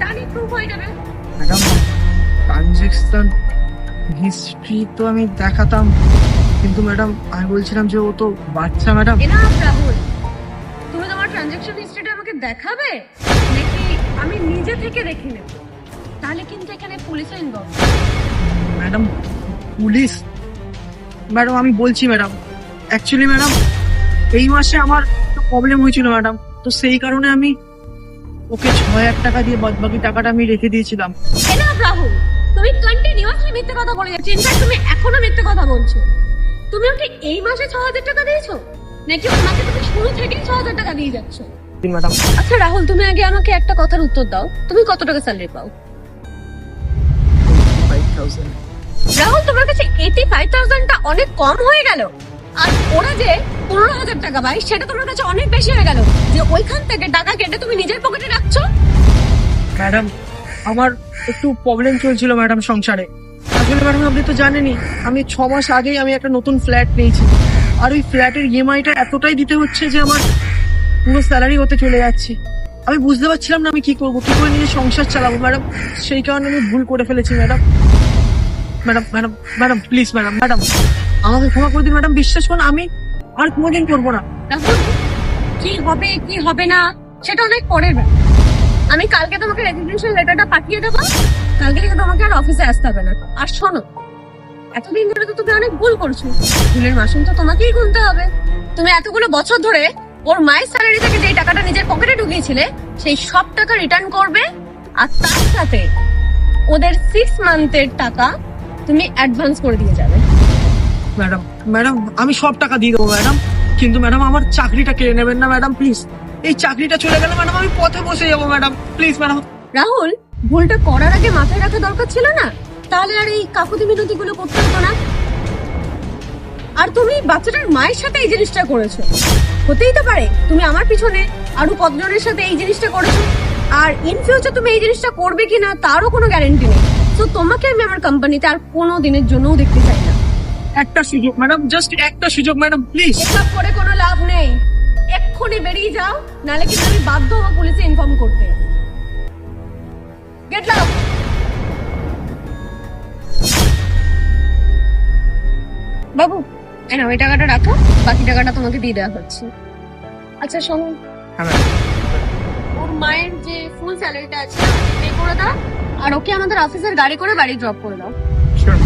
তা নিয়ে প্রুভ হয়ে যাবে। ম্যাডাম ট্রানজেকশন হিস্ট্রি তো আমি দেখাতাম, কিন্তু ম্যাডাম আমি বলছিলাম যে ও তো বাচ্চা ম্যাডাম। এনাফ রাহুল, তুমি তোমার ট্রানজ্যাকশন হিস্ট্রিটা আমাকে দেখাবে নাকি আমি নিজে থেকে দেখে নেব? তাহলে কিন্তু এখানে পুলিশও ইনভলভ। Madam police? ম্যাডাম আমি বলছি ম্যাডাম, অ্যাকচুয়ালি ম্যাডাম এই মাসে আমার একটু প্রবলেম হয়েছিল ম্যাডাম, তো সেই কারণে আমি ওকে 6,000 টাকা দিয়ে বাকি টাকাটা আমি রেখে দিয়েছিলাম। এনাফ রাহুল, তুমি কন্টিনিউয়াসলি মিথ্যে কথা বলে যাচ্ছ। ইনফ্যাক্ট তুমি এখনো মিথ্যে কথা বলছো। তুমি ওকে এই মাসে 6,000 টাকা দিয়েছো নাকি ওনাকে তুমি শুরু থেকেই 6,000 টাকা দিয়ে যাচ্ছ? ম্যাডাম আচ্ছা রাহুল, তুমি আগে আমাকে একটা কথার উত্তর দাও, তুমি কত টাকা স্যালারি পাও? 5,000। রাহুল, তোমার কাছে 85,000টা অনেক কম হয়ে গেল, আর ওরা যে 15,000 টাকা পায় সেটা তোমার কাছে অনেক বেশি হয়ে গেল, যে ওইখান থেকে টাকা কেটে তুমি নিজের পকেটে রাখছো। ম্যাডাম আমার একটু প্রবলেম চলছিল ম্যাডাম সংসারে। আসলে ম্যাডাম আপনি তো জানেনই আমি 6 মাস আগেই আমি একটা নতুন ফ্ল্যাট নিয়েছি, আর ওই ফ্ল্যাটের ইএমআইটা এতটাই দিতে হচ্ছে যে আমার পুরো স্যালারি হতে চলে যাচ্ছে। আমি বুঝতে পারছিলাম না আমি কি করবো, কি করে নিজের সংসার চালাবো ম্যাডাম। সেই কারণে আমি ভুল করে ফেলেছি madam. Madam madam madam please madam, madam আমাকে ক্ষমা করে দিন ম্যাডাম, বিশ্বাস করুন আমি আর কোনোদিন করবো না। রাহুল, কি হবে কি হবে না সেটা অনেক পরের ব্যাপার। আমি কালকে তোমাকে রেজিগনেশন লেটারটা পাঠিয়ে দেবো, কালকে থেকে তোমাকে আর অফিসে আসতে হবে না। আর শোনো, এতদিন ধরে তো তুমি অনেক ভুল করছো, ভুলের মাসুল তো তোমাকেই গুনতে হবে। তুমি এতগুলো বছর ধরে ওর মায়ের স্যালারি থেকে যে টাকাটা নিজের পকেটে ঢুকিয়েছিলে সেই সব টাকা রিটার্ন করবে, আর তার সাথে ওদের 6 মান্থের টাকা তুমি অ্যাডভান্স করে দিয়ে যাবে। ম্যাডাম ম্যাডাম আমি সব টাকা দিয়ে দেবো ম্যাডাম, কিন্তু ম্যাডাম আমার চাকরিটা কেড়ে নেবেন না ম্যাডাম প্লিজ। এই চাকরিটা চলে গেলে ম্যাডাম আমি পথে বসে যাবো ম্যাডাম, প্লিজ ম্যাডাম। রাহুল, ভুলটা করার আগে মাথায় রাখা দরকার ছিল না? তাহলে আর এই কাকুতি মিনতি গুলো করতে হতো না। আর তুমি বাচ্চাটার মায়ের সাথে এই জিনিসটা করেছো, হতেই তো পারে তুমি আমার পিছনে আরো কতজনের সাথে এই জিনিসটা করেছো, আর ইন ফিউচার তুমি এই জিনিসটা করবে কিনা তারও কোনো গ্যারান্টি নেই। তো তোমাকে আমি আমার কোম্পানিতে আর কোনো দিনের জন্যও দেখতে চাই না। একটা সুযোগ ম্যাডাম, জাস্ট একটা সুযোগ ম্যাডাম প্লিজ। এসব করে কোনো লাভ নেই, এক্ষুনি বেরিয়ে যাও, নাহলে কিন্তু আমি বাধ্য হবো পুলিশে ইনফর্ম করতে। Gate lock. বাবু, এই নাও, এই টাকাটা রাখো, বাকি টাকাটা তোমাকে দিয়ে দেওয়া হচ্ছে। আচ্ছা শোনো, ওর মায়ের যে ফুল স্যালারিটা আছে পে করে দাও, আর ওকে আমাদের অফিসের গাড়ি করে বাড়ি ড্রপ করে দাও। Sure.